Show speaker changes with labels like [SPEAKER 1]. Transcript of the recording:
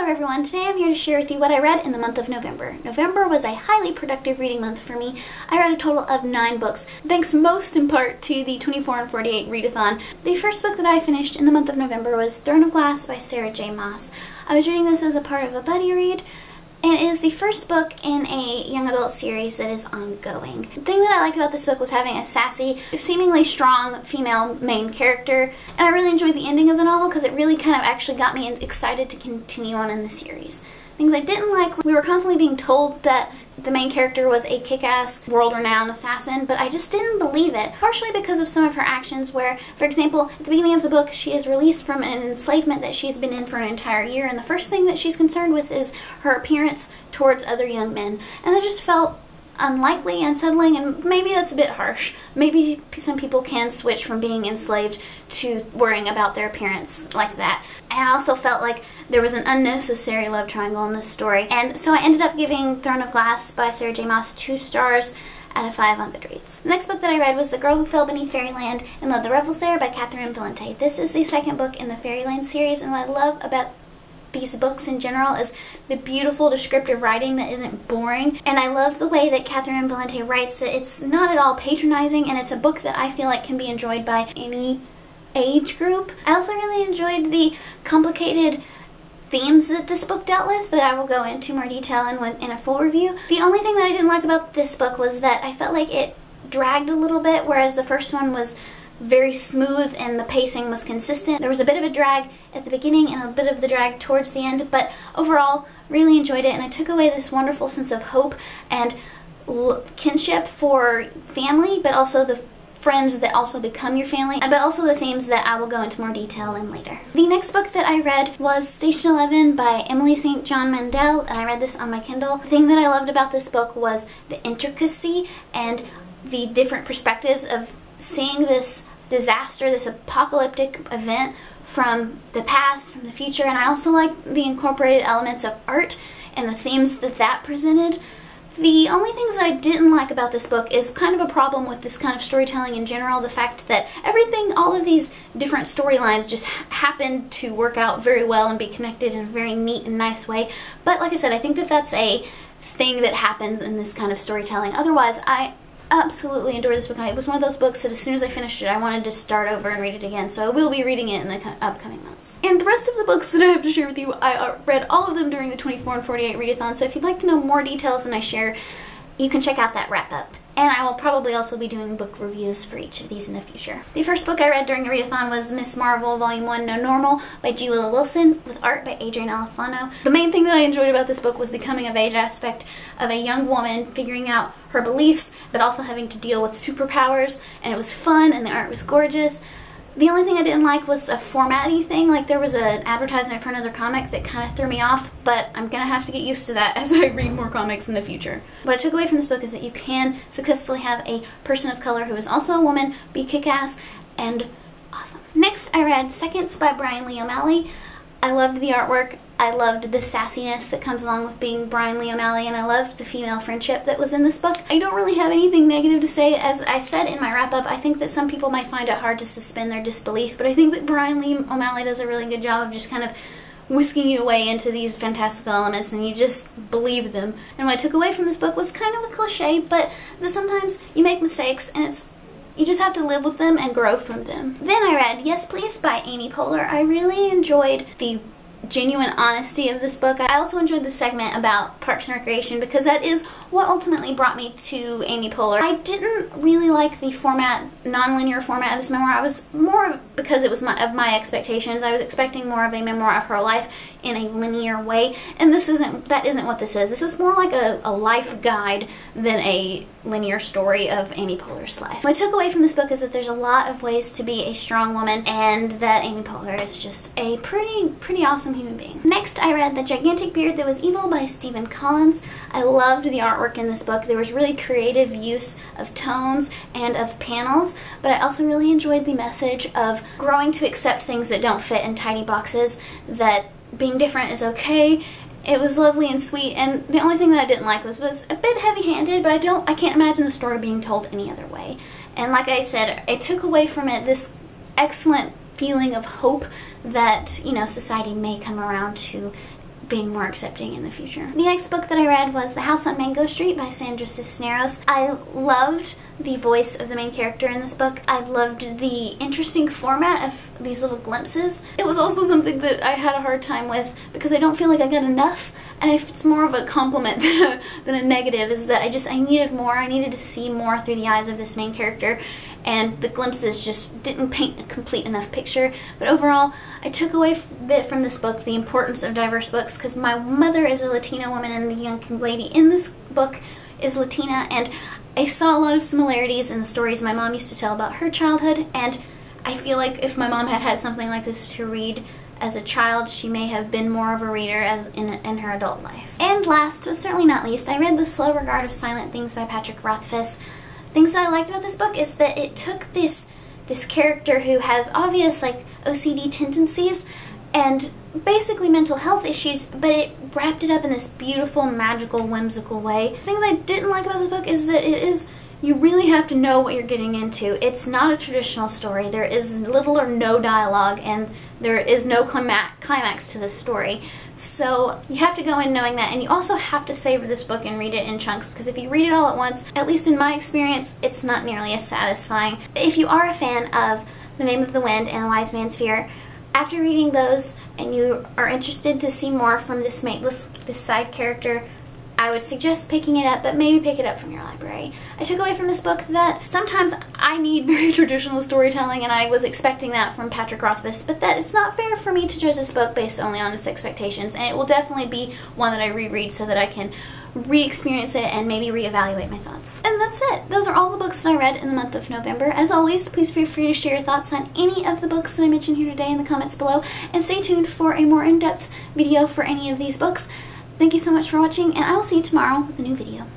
[SPEAKER 1] Hello everyone, today I'm here to share with you what I read in the month of November. November was a highly productive reading month for me. I read a total of 9 books, thanks most in part to the 24 and 48 readathon. The first book that I finished in the month of November was Throne of Glass by Sarah J. Maas. I was reading this as a part of a buddy read, and it is the first book in a young adult series that is ongoing. The thing that I liked about this book was having a sassy, seemingly strong female main character, and I really enjoyed the ending of the novel because it really kind of actually got me excited to continue on in the series. Things I didn't like, we were constantly being told that the main character was a kick-ass, world-renowned assassin, but I just didn't believe it, partially because of some of her actions where, for example, at the beginning of the book, she is released from an enslavement that she's been in for an entire year, and the first thing that she's concerned with is her appearance towards other young men, and that just felt unlikely, unsettling, and maybe that's a bit harsh. Maybe some people can switch from being enslaved to worrying about their appearance like that. And I also felt like there was an unnecessary love triangle in this story. And so I ended up giving Throne of Glass by Sarah J. Maas 2 stars out of 5 on Goodreads. The next book that I read was The Girl Who Fell Beneath Fairyland and Led the Revels There by Catherynne Valente. This is the second book in the Fairyland series, and what I love about these books in general is the beautiful descriptive writing that isn't boring, and I love the way that Catherynne Valente writes that it's not at all patronizing, and it's a book that I feel like can be enjoyed by any age group. I also really enjoyed the complicated themes that this book dealt with that I will go into more detail in a full review. The only thing that I didn't like about this book was that I felt like it dragged a little bit, whereas the first one was very smooth and the pacing was consistent. There was a bit of a drag at the beginning and a bit of the drag towards the end, but overall really enjoyed it, and I took away this wonderful sense of hope and kinship for family, but also the friends that also become your family, but also the themes that I will go into more detail in later. The next book that I read was Station 11 by Emily St. John Mandel, and I read this on my Kindle. The thing that I loved about this book was the intricacy and the different perspectives of seeing this disaster, this apocalyptic event from the past, from the future, and I also like the incorporated elements of art and the themes that that presented. The only things that I didn't like about this book is kind of a problem with this kind of storytelling in general, the fact that everything, all of these different storylines just happened to work out very well and be connected in a very neat and nice way, but like I said, I think that that's a thing that happens in this kind of storytelling. Otherwise, I absolutely adore this book. It was one of those books that as soon as I finished it, I wanted to start over and read it again, so I will be reading it in the upcoming months. And the rest of the books that I have to share with you, I read all of them during the 24 and 48 readathon, so if you'd like to know more details than I share, you can check out that wrap-up. And I will probably also be doing book reviews for each of these in the future. The first book I read during the readathon was Miss Marvel Volume 1 No Normal by G. Willow Wilson with art by Adrian Alifano. The main thing that I enjoyed about this book was the coming-of-age aspect of a young woman figuring out her beliefs but also having to deal with superpowers, and it was fun and the art was gorgeous. The only thing I didn't like was a formatty thing, like there was an advertisement for another comic that kind of threw me off, but I'm gonna have to get used to that as I read more comics in the future. What I took away from this book is that you can successfully have a person of color who is also a woman be kick-ass and awesome. Next, I read Seconds by Bryan Lee O'Malley. I loved the artwork. I loved the sassiness that comes along with being Bryan Lee O'Malley, and I loved the female friendship that was in this book. I don't really have anything negative to say. As I said in my wrap-up, I think that some people might find it hard to suspend their disbelief, but I think that Bryan Lee O'Malley does a really good job of just kind of whisking you away into these fantastical elements and you just believe them. And what I took away from this book was kind of a cliche, but that sometimes you make mistakes and you just have to live with them and grow from them. Then I read Yes Please by Amy Poehler. I really enjoyed the genuine honesty of this book. I also enjoyed the segment about Parks and Recreation because that is what ultimately brought me to Amy Poehler. I didn't really like the non-linear format of this memoir. I was more, because it was of my expectations, I was expecting more of a memoir of her life in a linear way, and that isn't what this is. This is more like a life guide than a linear story of Amy Poehler's life. What I took away from this book is that there's a lot of ways to be a strong woman, and that Amy Poehler is just a pretty awesome human being. Next, I read The Gigantic Beard That Was Evil by Stephen Collins. I loved the artwork in this book. There was really creative use of tones and of panels, but I also really enjoyed the message of growing to accept things that don't fit in tiny boxes, that being different is okay. It was lovely and sweet, and the only thing that I didn't like was a bit heavy-handed, but I can't imagine the story being told any other way. And like I said, I took away from it this excellent feeling of hope that, you know, society may come around to being more accepting in the future. The next book that I read was The House on Mango Street by Sandra Cisneros. I loved the voice of the main character in this book. I loved the interesting format of these little glimpses. It was also something that I had a hard time with because I don't feel like I got enough, and if it's more of a compliment than a negative, is that I needed more. I needed to see more through the eyes of this main character, and the glimpses just didn't paint a complete enough picture. But overall, I took away from this book the importance of diverse books, because my mother is a Latina woman and the young lady in this book is Latina, and I saw a lot of similarities in the stories my mom used to tell about her childhood, and I feel like if my mom had had something like this to read as a child, she may have been more of a reader as in her adult life. And last, but certainly not least, I read The Slow Regard of Silent Things by Patrick Rothfuss. Things that I liked about this book is that it took this character who has obvious like OCD tendencies and basically mental health issues, but it wrapped it up in this beautiful, magical, whimsical way. Things I didn't like about this book is that you really have to know what you're getting into. It's not a traditional story. There is little or no dialogue, and there is no climax to this story. So you have to go in knowing that, and you also have to savor this book and read it in chunks, because if you read it all at once, at least in my experience, it's not nearly as satisfying. If you are a fan of The Name of the Wind and The Wise Man's Fear, after reading those and you are interested to see more from this side character, I would suggest picking it up, but maybe pick it up from your library. I took away from this book that sometimes I need very traditional storytelling, and I was expecting that from Patrick Rothfuss, but that it's not fair for me to judge this book based only on its expectations, and it will definitely be one that I reread so that I can re-experience it and maybe reevaluate my thoughts. And that's it. Those are all the books that I read in the month of November. As always, please feel free to share your thoughts on any of the books that I mentioned here today in the comments below, and stay tuned for a more in-depth video for any of these books. Thank you so much for watching, and I will see you tomorrow with a new video.